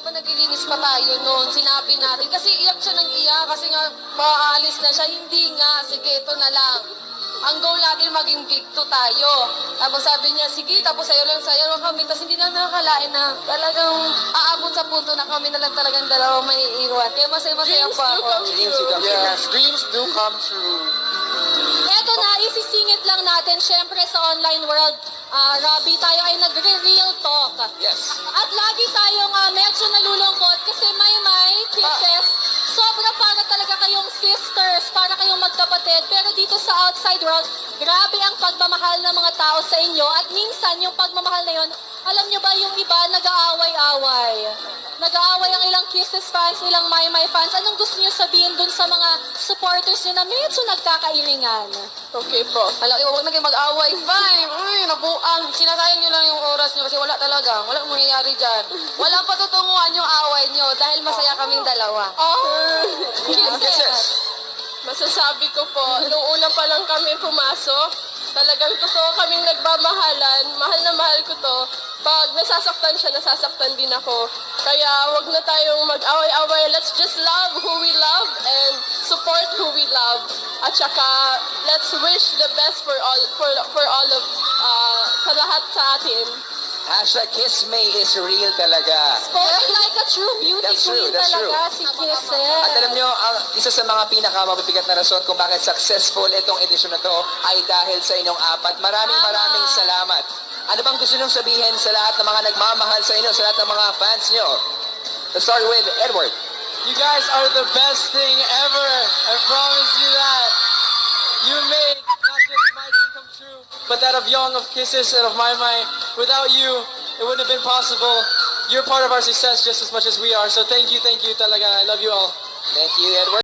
habang naglilinis pa tayo noon, sinabi natin, kasi iyak siya ng iyak, kasi nga maaalis na siya, hindi nga, sige, ito na lang. Ang goal natin maging big 2 tayo. Tapos sabi niya, sige, tapos sayo lang kami. Tapos hindi na nakakalain na talagang aabot sa punto na kami na lang talagang dalawang may iiwan. Kaya masaya-masaya pa ako. Dreams do come true. Yes, dreams do come true. Eto na, isisingit lang natin, syempre sa online world, Robby, tayo ay nagre-real talk. Yes. At lagi tayong medyo nalulungkot kasi may kisses. Sobra para talaga kayong sisters, para kayong magkapatid. Pero dito sa outside world, grabe ang pagmamahal ng mga tao sa inyo. At minsan, yung pagmamahal na yun, alam nyo ba yung iba nag-aaway-away? Nag-aaway ang ilang Kisses fans, ilang My fans. Anong gusto nyo sabihin dun sa mga supporters nyo na medyo nagkakairingan? Okay po. Alam, huwag na kayo mag-away. Bye! Uy, nabuang. Sinasayang nyo lang yung oras nyo kasi wala talaga. Wala mangyayari dyan. Walang patutunguhan yung away nyo dahil masaya kaming dalawa. Kisses! Masasabi ko po, nung una pa lang kami pumasok, talagang totoo kaming nagmamahalan. Mahal na mahal ko to. Pag nasasaktan siya, nasasaktan din ako. Kaya wag na tayong mag-away-away. Let's just love who we love and support who we love. At saka, let's wish the best for all of, sa lahat sa atin. #KissMay is real talaga. Spoken like a true beauty That's true, queen that's talaga si Kisses. At alam nyo, ang isa sa mga pinakamabibigat na rason kung bakit successful itong edisyon na to ay dahil sa inyong apat. Maraming salamat. Ano bang gusto nyong sabihin sa lahat ng mga nagmamahal sa inyo, sa lahat ng mga fans nyo? Let's start with Edward. You guys are the best thing ever. I promise you that. You made not just my dream come true, but that of Young, of Kisses, and of My. Without you, it wouldn't have been possible. You're part of our success just as much as we are. So thank you talaga. I love you all. Thank you, Edward.